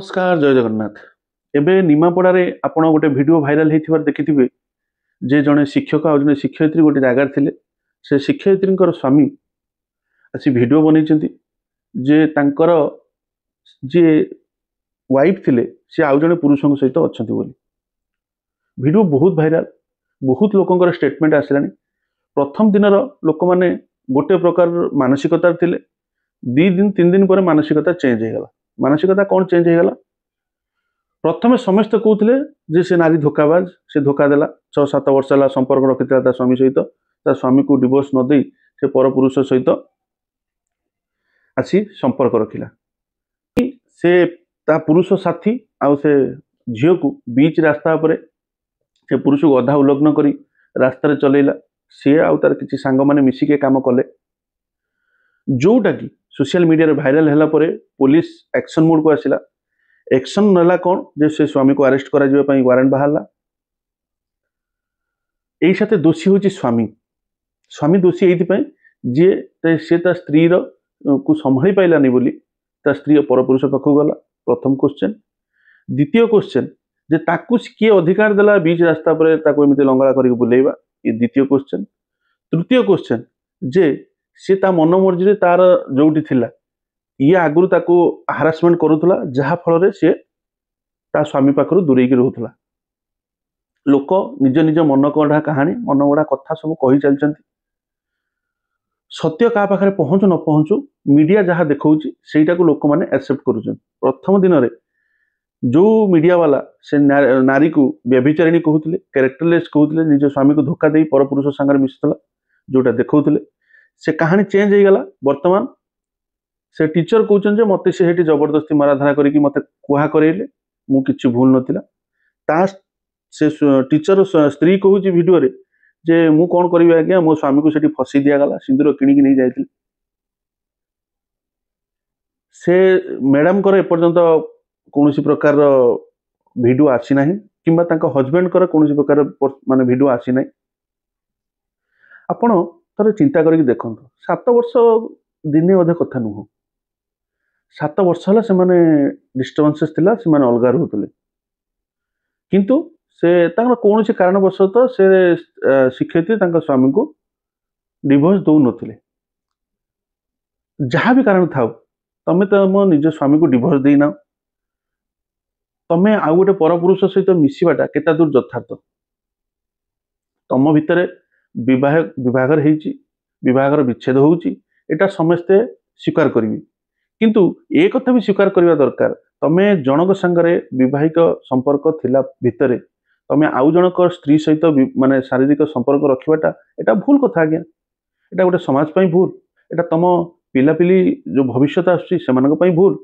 नमस्कार जय जगन्नाथ। एबे निमापड़ारे आपण गोटे वीडियो भाइराल होइथिबार देखिथिबे जे जने शिक्षक आ जने शिक्षयित्री गोटे जगार थिले से शिक्षयित्रींकर स्वामी आसी वीडियो बनैछन्ती जे तांकर जे वाइफ थिले से आउ जने पुरुषଙ୍କ सहित अछन्ती बोली वीडियो बहुत भाइराल बहुत लोकंकर स्टेटमेंट आसिलानी। प्रथम दिनर लोक माने गोटे प्रकार मानसिकता थिले 2 दिन 3 दिन पर मानसिकता चेंज हो गला। मानसिकता कौन चेंज हो गला? प्रथमे समस्त कहते जे से नारी धोखाबाज से धोखा देला 6-7 वर्ष है संपर्क रखी स्वामी सहित स्वामी को डिवोर्स न दे से पर पुरुष सहित आसी संपर्क रखिला। से ता पुरुष साथी आउ से झील को बीच रास्ता पर से पुरुष को अधा उल्लग्न करी रास्तार चलैला। सी आउ तार किसी सांग माने मिसिके काम कले जोटा कि सोशल मीडिया रे भाइराल हैला परे पुलिस एक्शन मोड को आसिला। एक्शन नला कौन जे से स्वामी को अरेस्ट करा जिबा पई वारंट बाहरला। एई साथे दोषी होची स्वामी। स्वामी दोषी एइति पई जे से ता स्त्री रो को संभाली पाइलानी बोली ता स्त्री परपुरुष पाखु गला। प्रथम क्वेश्चन। द्वितीय क्वेश्चन जे ताकू किए अधिकार देला बीच रास्ता पर ताकू एमिते लंगड़ा करी बुलेइबा, ये द्वितीय क्वेश्चन। तृतीय क्वेश्चन जे से ता मन मर्जी रे तार जोउटी थिला ये आगुरु ताकू हारासमेंट करूथला जहा फल रे से ता स्वामी पाखरु दूरेई के रहउथला। लोक निज निज मन गढ़ा कहानी मन गढ़ा कथा सब कहि चलचंती। सत्य का पाखरे पहुंचु न पहुंचु मीडिया जहा देखौची सेटा को लोक माने एक्सेप्ट करूछन। प्रथम दिन रे जो मीडिया वाला से नारी को व्यभिचारिणी कहउतले, कैरेक्टरलेस कहउतले, निज स्वामी को धोखा देई पर पुरुष संगर मिसतला जोटा देखौतले से कहानी चेंज हो गला। वर्तमान से टीचर कहउछन जे मते से हेटी जबरदस्ती माराधरा करी कि मते कुहा करेले मु किछि भूल नथिला। ता से टीचर स्त्री कहउची वीडियो रे जे मु कोन करबी आज्ञा मो स्वामी को सेठी फसी दिया गला सिंदूर किणी कि नै जायतिल। से मैडम कर एपर्यंत कोनोसी प्रकार वीडियो आसी नाही किंबा तांको हस्बैंड कर कोनोसी प्रकार माने वीडियो आसी नाही। आपण थोड़े चिंता करके देखंतु 7 वर्ष दिने अधे कथा नुह। 7 वर्ष हला से माने डिस्टर्बेंसेस थिला से माने अलगा रहउतले किंतु से तांको कोनोसी कारणवशत से शिक्षयित्री तांको स्वामी को डिवोर्स दउ नथिले। जहाँ भी कारण थाउ तमे तो मो निज स्वामी को डिवोर्स देना तमे आउ गोटे परपुरुष सहित मिसिबाटा केता दूर यथार्थ। तम भितरे विवाहर हेची विवाहर विच्छेद होउची एटा समस्ते स्वीकार करिवि किंतु ए कथा भी स्वीकार करिवा दरकार तमे जनक संगरे विवाहिक संपर्क थिला भितरे तमे आउ जनक स्त्री सहित माने शारीरिक संपर्क रखिबाटा एटा भूल कथा आज्ञा। एटा गोटे समाज पई भूल, एटा तम पिलापिली जो भविष्यत आछी सेमानक पई भूल,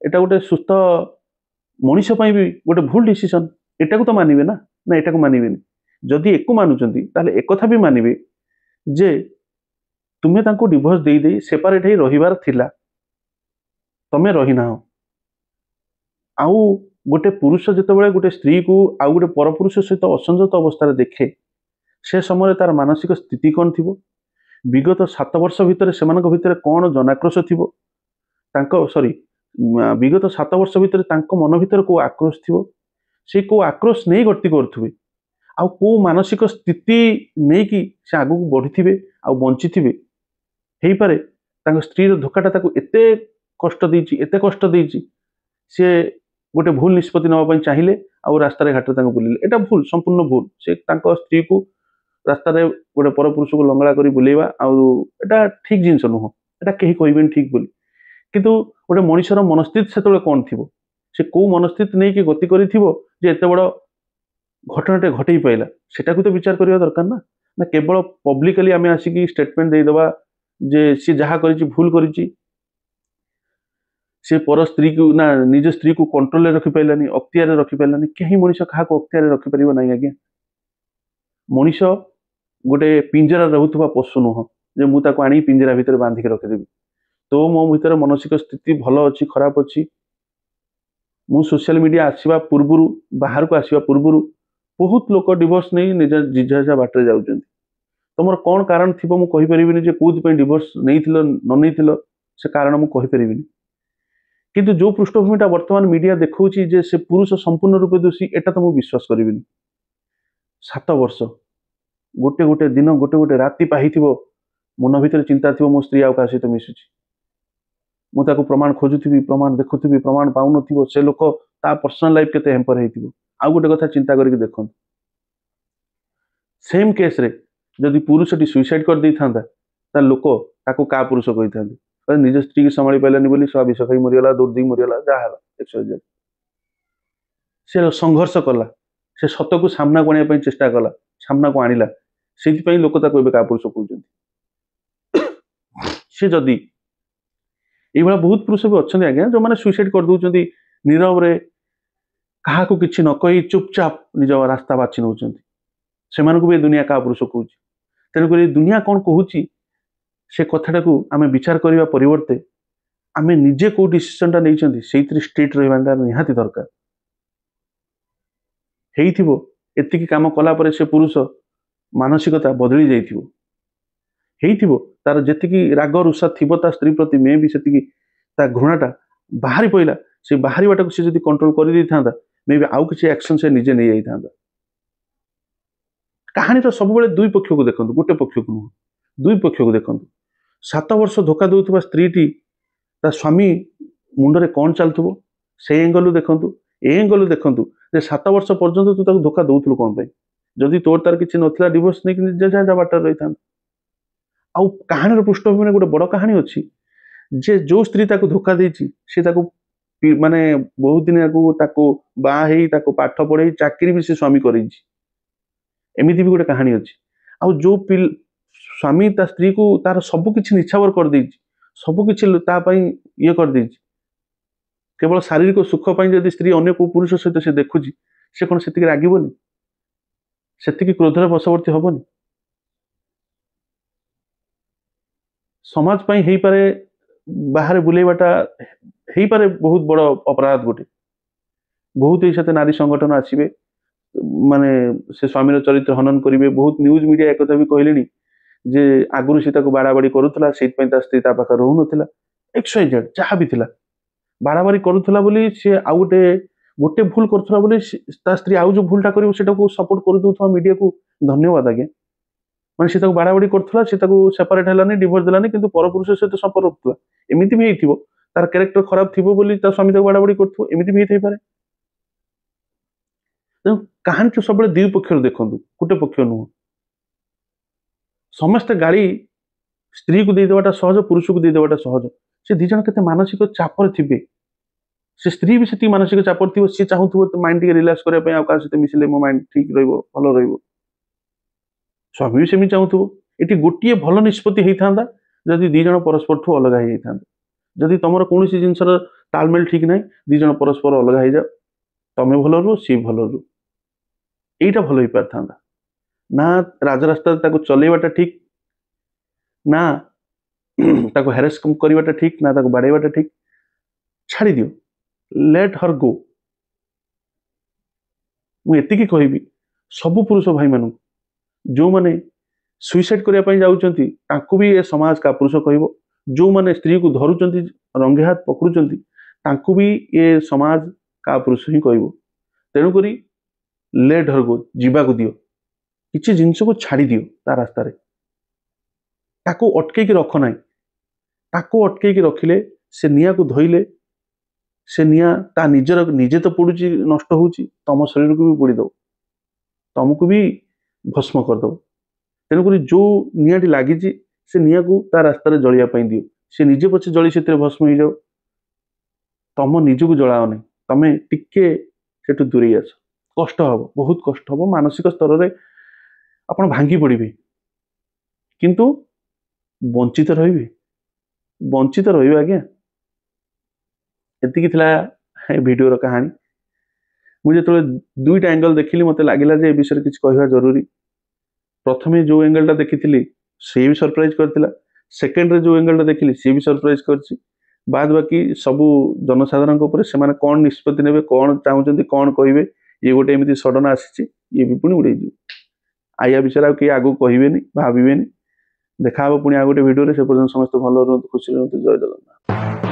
एटा गोटे सुस्थ मनीष पई भी गोटे भूल डिसीजन। एटा को तो मानिबे ना ना एटा को मानिबेनी। जदि एको मानुचंती ताले एक कथा भी मानिबे जे तुमे तांको डिवोर्स देई देई सेपरेट हे रहिबार थिला तमे रहि ना। आउ गोटे पुरुष जेतेबेले गोटे स्त्री को आउ गोटे परपुरुष सहित असंजत अवस्था देखे से समय तार मानसिक स्थिति कौन थिबो, विगत 7 वर्ष भितर सेमानक भितर कौन जनाक्रोश थिबो तांको सॉरी विगत 7 वर्ष भितर तांको मन भितर को आक्रोश थिबो से को आक्रोश नहीं गति करथुबे आउ को मानसिक स्थिति नहीं कि से आगु को बढ़ी आउ बंची हे पारे तांको स्त्री रो धोखाटा ताको एते कष्ट देइची एते कष्ट देइची से गोटे भूल निष्पत्ति नवा पई चाहिए आउ रास्ता रे घाट तांको बुलिले एटा भूल संपूर्ण भूल। से तांको स्त्री को रास्ता रे गोटे परपुरुष को लंगड़ा करी बुलेवा आउ एटा ठीक जिंस नुह। एटा केही कहबेन ठीक बोली किंतु गोटे मनुष्यर मनस्थिति सेतबे कोन थिबो से को मनस्थिति नहीं कि गति करी थिबो जे एते बड़ घटनाटे घटई पाइला सेटा को तो विचार करिया दरकार ना ना केवल पब्लिकली आमे आसी स्टेटमेंट दे दबा जे सी जहा करिची भूल करिची से पर स्त्री को ना निज स्त्री को कंट्रोल रे रखि पाइलानी अख्तियार रे रखि पाइलानी। केही मनुष्य कहा को अख्तियार रे रखि परिबो नाही आज्ञा। मनुष्य गोटे पिंजरा रहउथबा पशु नुह जे मु ताको आनी पिंजरा भितर बांधी के रखि देबी। तो मो भितर मानसिक स्थिति भलो अछि खराब अछि मु सोशल मीडिया आसीबा पूर्वरु बाहर को आसीबा पूर्वरु बहुत लोक डिवोर्स नहीं निज जिजा बाटरे जाउछन्ति। तमर कौन कारण थिबो मु कहि परिबिनी जे कोथि पई डिवोर्स नैथिलो न नैथिलो से कारण मु कहि परिबिनी किंतु जो पृष्ठभूमिटा वर्तमान मीडिया देखौछि जे से पुरुष संपूर्ण रूपे दोषी एटा तो मु विश्वास करिबिनी 7 वर्ष गोटे गोटे दिन गोटे गोटे राति पाहिथिबो मन भितर चिंता थिबो मो स्त्री आउ का सहित मिसुछि मु ताको प्रमाण खोजुथिबी प्रमाण देखुथिबी प्रमाण पाउ नथिबो से लोक ता पर्सनल लाइफ केते हेम्पर हेतिबो आउ गोटे कथा चिंता करके देखन सेम केस रे जदि पुरुषटी सुइसाइड कर दै थांदा ता लोक ताको का पुरुष कहि थांदे निज स्त्री की संभाली पाइलानी बोली स्वा विष खाई मरीगला दौड़ दी मरीगला जहाँ एक्सरसाइज से संघर्ष कला से सत को सामना को आने चेष्टा कला सामना को आणिला से लोक ताको का पुरुष कहते से जदि ये बहुत पुरुष भी अच्छा आज्ञा जो मैंने सुइसाइड कर दौरान नीरव रे क्या किसी न कही चुपचाप निज रास्ता बाछि नौ से भी दुनिया क्या पुरुष कहूँ तेणुक दुनिया कौन कहूँ से कथाटा को आम विचार करने परिवर्ते आम निजे कौ डिसीजन नहीं से स्ट्रेट रहा निहाती दरकार एतिकी काम कला परे से पुरुष मानसिकता बदली जाइथिबो तार जेतिकी राग रुषा थिबो ता स्त्री प्रति मे भी सेतिकी ता घृणाटा बाहरी पइला से बाहरी बाटा को से जदी कंट्रोल कर दी थांदा मे भी आउ किछि एक्शन से निजे नै जाई थांदा कहानी तो सब बेले दुई पक्ष को देखंतु गोटे पक्ष को नुह दुई पक्ष को देखंतु 7 वर्ष धोखा दउथबा स्त्रीटी ता स्वामी मुंडरे कोन चलथबो से एंगल देखंतु ए एंगल देखंतु जे 7 वर्ष पर्यंत तू ताको धोखा दउथलु कोन पई जदी तोर तार किछि नथला डिवोर्स नै कि जा जा बाटर रही थांदा आउ कहानी पृष्ठभूमि गोटे बड़ कहानी अच्छी जे जो स्त्री ताको धोखा देछि से ताको माने बहुत दिन ताको बाहे ताको पाठ पढ़े चाकरी भी से स्वामी करेछि एमिति भी गोटे कहानी अच्छी आउ जो स्वामी ता स्त्री को तार सब किछि निछावर कर देछि सब किछि ता पई ये कर देछि केवल शारीरिक सुख पई जदि स्त्री अन्य को पुरुष सहित से देखुछि से कोन सेतिक रागिबोनी सेतिक क्रोधर वशवर्ती हबोनी समाज पई हेई पारे बाहर बुलेबाटा हेई पारे बहुत बड़ अपराध गोटे बहुत ही साथे नारी संगठन आसीबे माने से स्वामीर चरित्र हनन करिवे बहुत न्यूज मीडिया एक कथा भी कहलेनी जे आगुरु से ताको बाड़ाबाड़ी करूथला सेत पई ता स्त्री ता पाखा रहु नथिला XYZ जहाँ भी थिला बाड़ाबाड़ी करूथला बोली से आ गोटे भूल करथला बोली ता स्त्री आउ जो भूलटा करिवो सेटा को सपोर्ट कर दउथवा मीडिया को धन्यवाद आज्ञा माने से ताको बाड़ाबाड़ी करथला से ताको सेपरेट हलानी डिवोर्स देलानी किंतु परपुरुष सहित संपर्क रखथला एमिति भी हेइथिबो तार कैरेक्टर खराब थिबो बोली ता स्वामी ताको बाड़ाबाड़ी करथबो एमिति भी हेइथै पारे कहानी तो सब दुई पक्ष देखु गोटे पक्ष नुह समस्त गाड़ी स्त्री को देदेवाटा सहज पुरुष को देदेवाटा सहज से दी जन केते मानसिक चापर थिबे से स्त्री भी सेती मानसिक चापर थिबो से चाहूथबो माइंड के रिलैक्स करे पय आ का सहित मिसले मो माइंड ठीक रहइबो भलो रहइबो स्वामी भी सेमी चाहूथबो एटी गोटिए भलो निष्पत्ति हेई थांदा जदि दी जन परस्पर ठु अलग हेई थांदा जदि तमरो कोनोसी जिंसर तालमेल ठीक नै दी जन परस्पर अलग हेई जा तमे भलो रो सी भलो रो एटा भलो हेई पारथांदा ना राजरास्ता ताको चलेबाटा ठीक ना ताको हैरेस करवाटा ठीक ना ताको बाड़ेबाटा ठीक छाड़ी दियो लेट हर गो मु एतिकी कहबी सब पुरुष भाई मानु जो माने सुइसाइड करिया पई जाउचंती तांको भी ए समाज का पुरुष कहबो जो माने स्त्री को धरुचंती रंगे हाथ पकड़ुचंती तांको भी ए समाज का पुरुष ही कहबो तेणु करी लेट हर गो जीवा को दियो किसी जिनस को छाड़ी दियो ता रास्ता रे ताको अटके की रख नाही ताको अटके की रखिले से निया को धोइले से निया ता निजर निजे तो पड़ुची नष्ट होउची तम शरीर को भी पोड़ी दो तुमको भी भस्म कर दो तेणुक जो नियाटी लगी से निया को ता रास्ता जलिया दियो से निजे पछे जली से भस्म हो जाओ तुम निज को जलाओ नहीं तमें टिके से दूरे आस कष्ट हम बहुत कष्ट हम मानसिक स्तर में आप भांगी पड़े किंतु वंचित रही वंचित रही आज्ञा एतिकी थिला वीडियो कहानी मुझे जो दुईटा एंगल देखिली मत लगिला जे विषय किसी कहवा जरूरी प्रथमे जो एंगलटा देखी सी भी सरप्राइज करथिला सेकेंड रे जो एंगलटा देखिली सी भी सरप्राइज करछि बाद बाकी सबू जनसाधारण ऊपर से माने कौन निष्पत्ति नेबे कौन चाहूचंती कौन कहिबे ये गोटे एमती सडन आसी ये भी पुणी उड़े आया विषय आ आगू कहबेनी भावेनि देखा पुणी आ गोटे वीडियो से पर्यटन समस्त भल रुहतु खुशी रुहतु जय जगन्नाथ।